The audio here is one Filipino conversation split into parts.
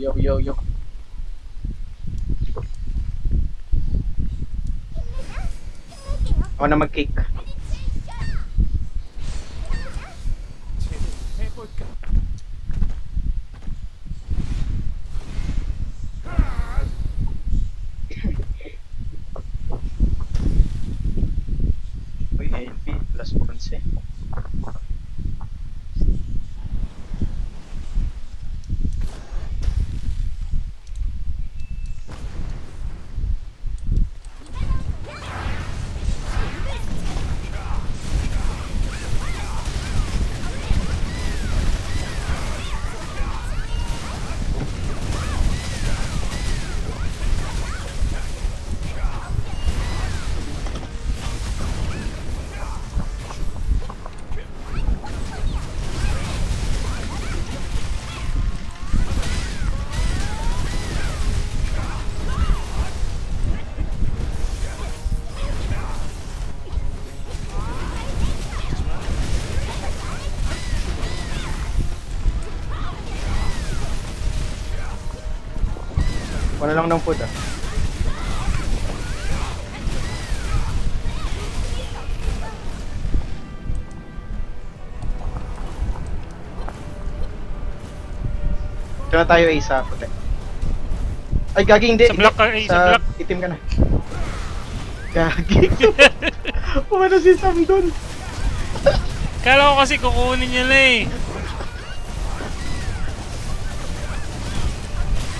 Yo, yo, yo. Ako na mag-cake. Uy, AMP, plus 11. Wala lang ng food ah. Ito na tayo sa puti. Ay, gagi hindi. Sa black ka, sa black. Itim ka na. Gagi. Pumano si Sam dun. Kala ko kasi kukunin niya na eh.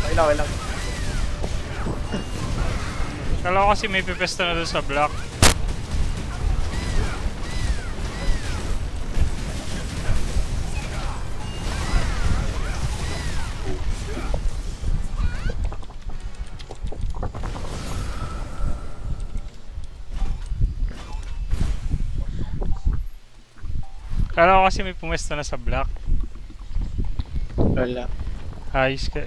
Okay lang, okay lang. Kala ko kasi may pipesta na doon sa block. Kala ko kasi may pumesta na sa block. Wala. Ayos ka.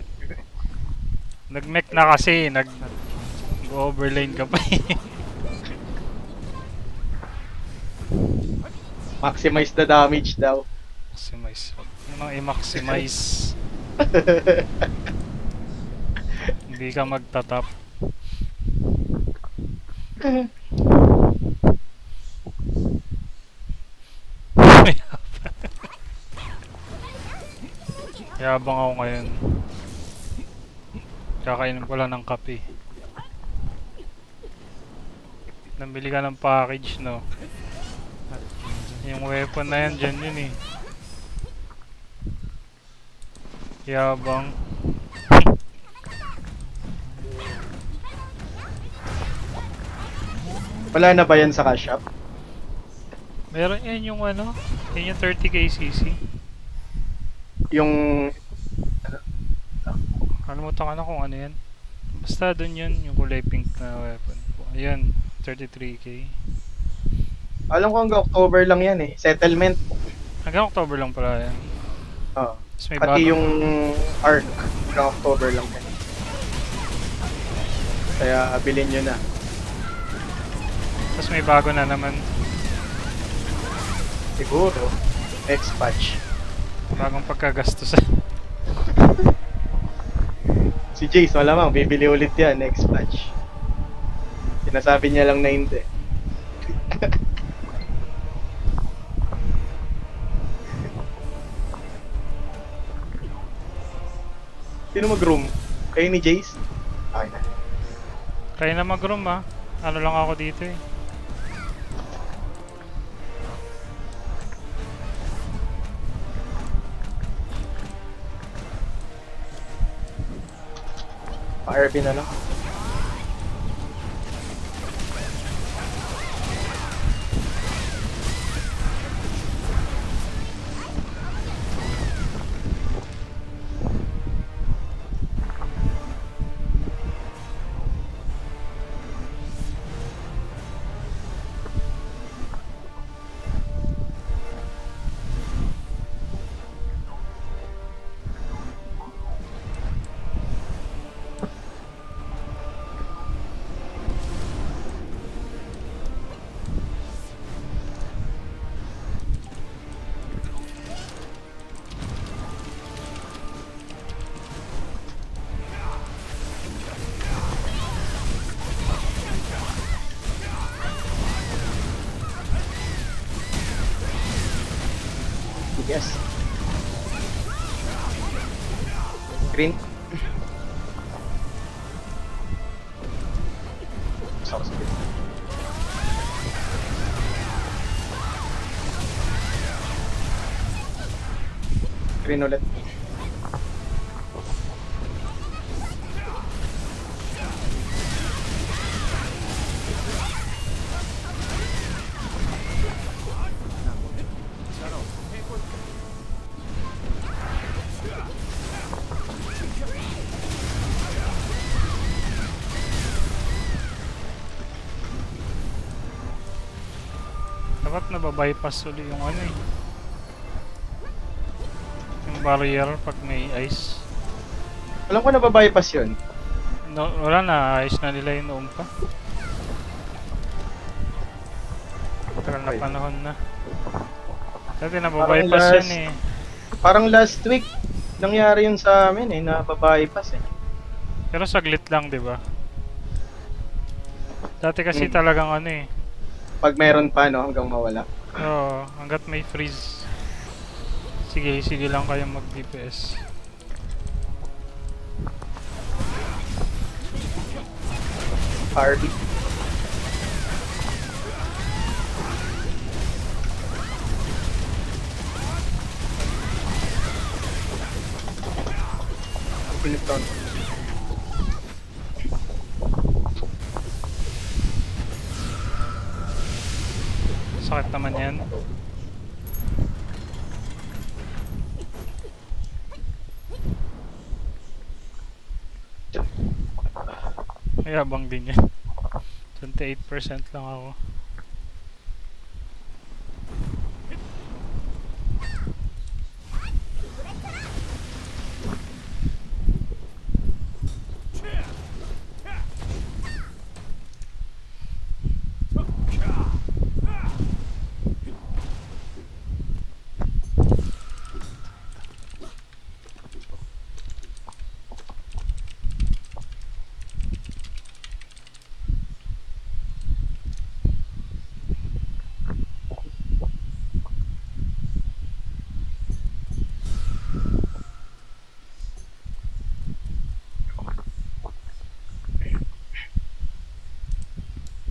Nag-mech na kasi, nag-overlane ka pa eh. Maximize the damage daw. Maximize. Ano i-maximize? Hindi ka magtatap. Yabang ako ngayon. Kakainin ko lang ng kape. Nabili ka ng package, no? At yung weapon na yan, dyan yun eh. Yabang. Wala na ba yan sa cash shop? Meron yan yung ano? Yan yung 30k CC. Yung... Kalimutan ko na kung ano yan. Basta dun yun, yung kulay pink na weapon. Ayan, 33k. Alam ko hanggang October lang yan eh. Settlement. Hanggang October lang pala yan. Oo. Tapos may Pati bago. yung arc. Hanggang October lang yan. Kaya bilhin nyo na. Tapos may bago na naman. Siguro. Next patch. Bagong pagkagastusan. Si Jace, malamang bibili ulit yan next patch. Sinasabi niya lang na hindi. Sino mag-room? Kayo ni Jace? Okay na. Kaya na mag-room ah. Ano lang ako dito eh. Pa-RP na lang. Yes. Green. Gusto ko sa green. Green ulit. Dapat nababypass uli yung ano eh. Yung barrier pag may ice. Alam ko nababypass yun. No, wala na, ayos na nila yung noon pa. Tagal na Ay. panahon na. Dati Parang nababypass last- yan eh. Parang last week, nangyari yun sa amin eh, nababypass eh. Pero saglit lang, di ba? Dati kasi Mm. talagang ano eh. Pag meron pa, no, hanggang mawala. Oo, hanggat may freeze. Sige, sige lang kayo mag-DPS. Hardy. Pinipton. Sakit naman yan. Mayabang din yan. 28% lang ako.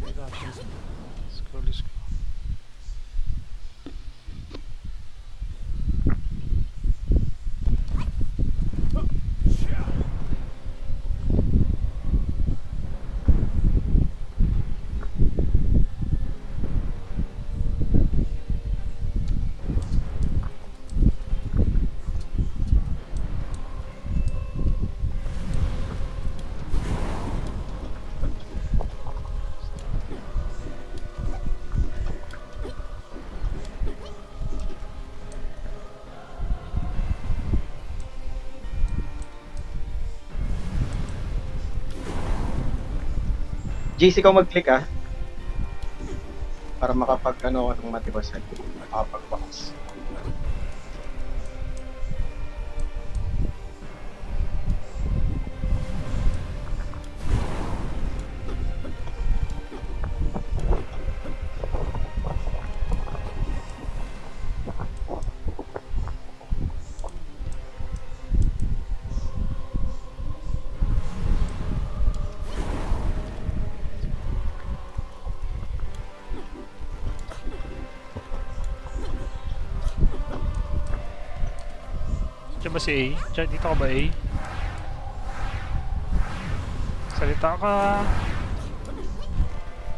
Let's go, let's go. JC ko mag-click ah. Para makapag ano ka ng matibasan. Makapag-box. Diyan ba si A? Diyan, dito ka ba A? Salita ka.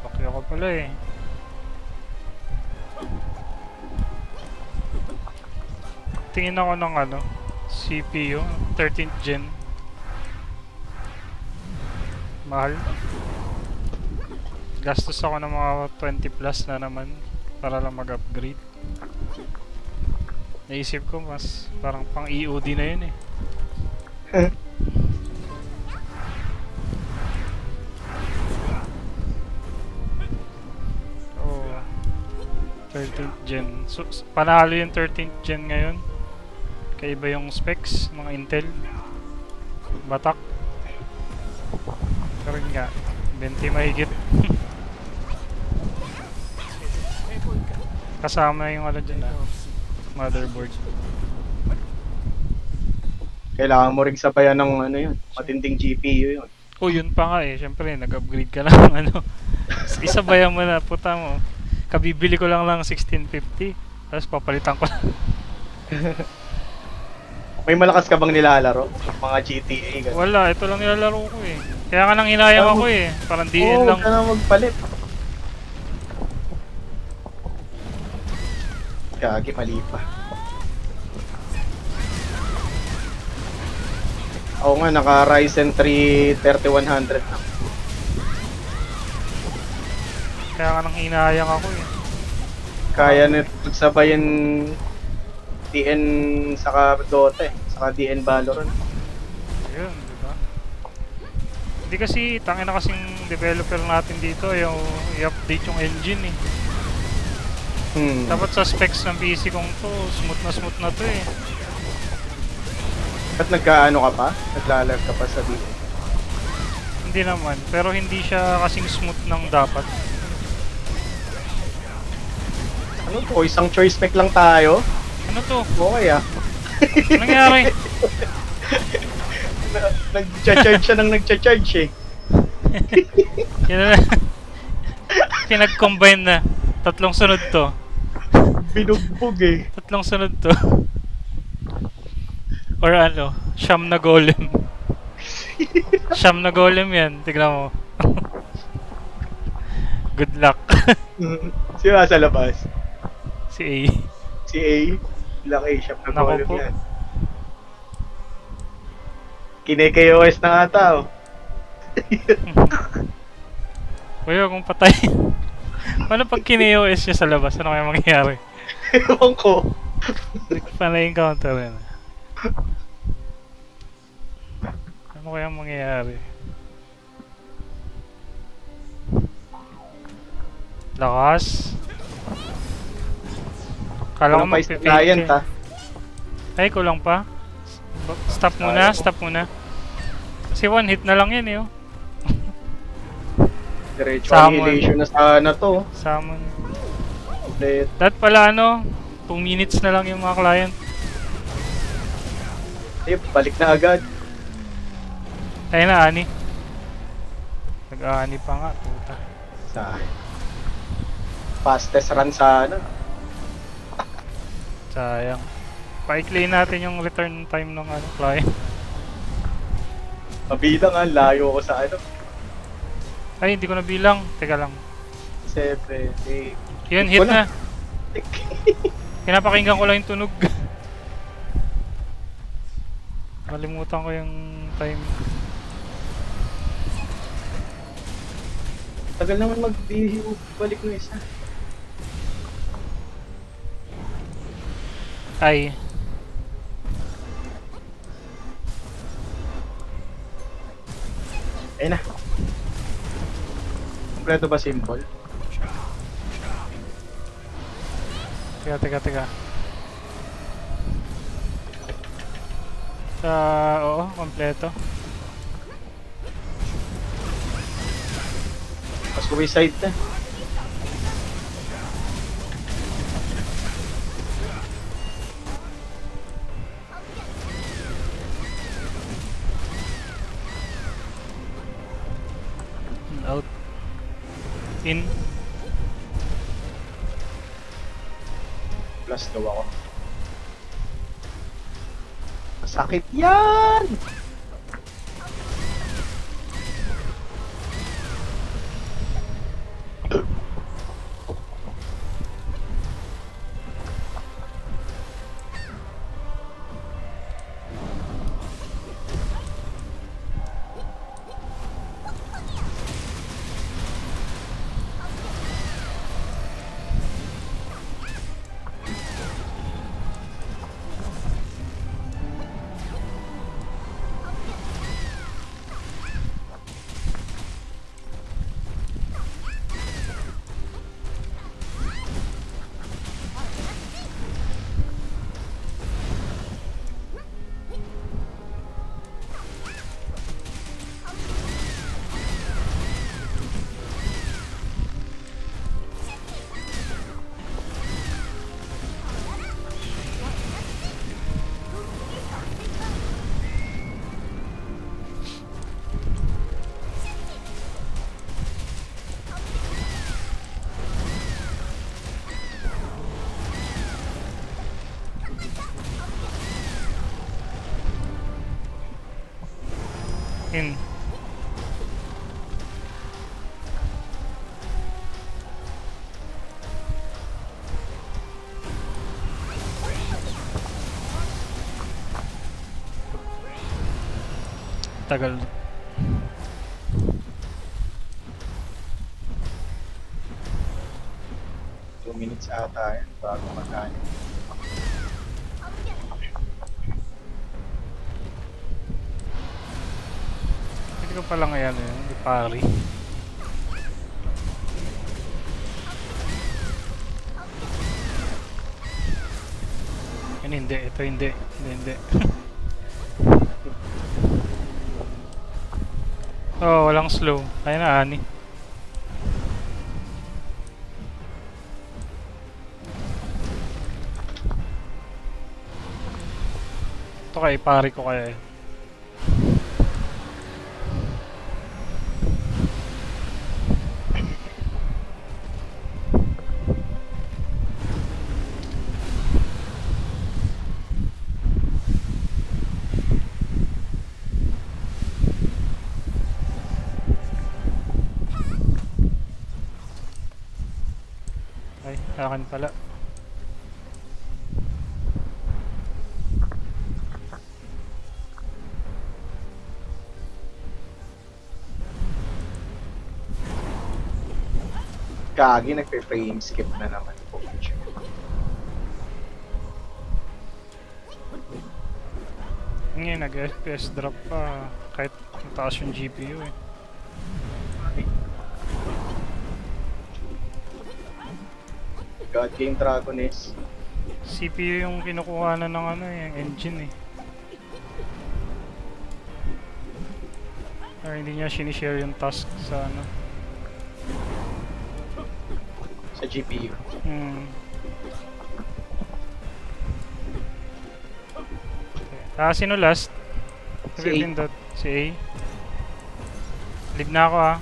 Bakyo ka pala eh. Tingin ako ng ano, CPU, 13th gen. Mahal. Gastos ako ng mga 20 plus na naman para lang mag-upgrade. Naisip ko mas parang pang EOD na yun eh. Oh, 13th gen. So, panalo yung 13th gen ngayon. Kaiba yung specs, mga Intel. Batak. Pero yun nga, 20 mahigit. Kasama yung ano dyan ah. motherboard. Kailangan mo ring sabayan ng ano yun, matinding GPU yun. Oh, yun pa nga eh. Siyempre, nag-upgrade ka lang ano. Isabayan mo na, puta mo. Kabibili ko lang ng 1650. Tapos papalitan ko lang. May malakas ka bang nilalaro? Mga GTA, gano'n. Wala, ito lang nilalaro ko eh. Kaya nga nang hinayang ako eh. Parang DN Oo, lang. huwag ka na magpalit. Gagi, mali pa. Oo nga, naka Ryzen 3 3100 na. Kaya nga nang hinayang ako eh. Kaya na magsabayin DN saka Dota eh. Saka DN Valorant. Ayun, di ba? Hindi kasi, tangin na kasing developer natin dito, yung i-update yung engine eh. Dapat sa specs ng PC kong to, smooth na to eh. At nagkaano ka pa? Naglalag ka pa sa DN? Hindi naman, pero hindi siya kasing smooth ng dapat. Ano to? Isang choice spec lang tayo? Ano to? Okay ah. Ano nangyari? Nag-charge siya ng nag-charge eh. Yan na. Pinag-combine na. Tatlong sunod to. Binugbog eh. Tatlong sunod to. Or ano, siyam na golem. Siyam na golem yan, tignan mo. Good luck. Sino sa labas? Si A. Si A. Laki siya na Naku golem po. yan. Kine-KOS na ata oh. Uy, huwag mong patay. Paano pag kini-OS niya sa labas? Ano kaya mangyayari? Ewan ko. Pa-na-encounter yun. Ano kaya mangyayari? Lakas. Kala ko Walang pa is magpipake client eh. ah. Ay, kulang pa. Stop muna, stop muna. Kasi one hit na lang yan eh. Oh. Diretso Summon. annihilation na sana to. Summon. Complete. That pala ano, 2 minutes na lang yung mga client. Eh, balik na agad. Ayun na, Ani. Nag-aani pa nga, puta. Sayang. Fastest run sana. Sayang. Pa-claim natin yung return time ng ano, client. Mabida nga, layo ko sa ano. Ay, hindi ko nabilang. Teka lang. 7, 8. Yun, hit na. Pinapakinggan ko lang yung tunog. Kalimutan ko yung time. Tagal naman balik ng isa. Ay. Ayun na. Kompleto ba symbol? Teka. Oo, kompleto. Mas suicide na. Out. In. Plus daw ako. Masakit yan! In. Tagal. 2 minutes ata yan bago magkano. Hindi ko pala ngayon ipari. Yan hindi, ito hindi. Hindi. Oh, walang slow. Kaya na, ani. Ito kaya ipari ko kaya eh. Ay, akin pala. Gagi, nagpe-frame skip na naman po. Ngayon, nag-FPS drop pa. Kahit mataas yung GPU eh. God Game Dragon is CPU yung kinukuha na ng ano yung engine eh. Or hindi niya sinishare yung task sa ano. sa GPU. Sino last? Si A. Si A. Leave na ako ah.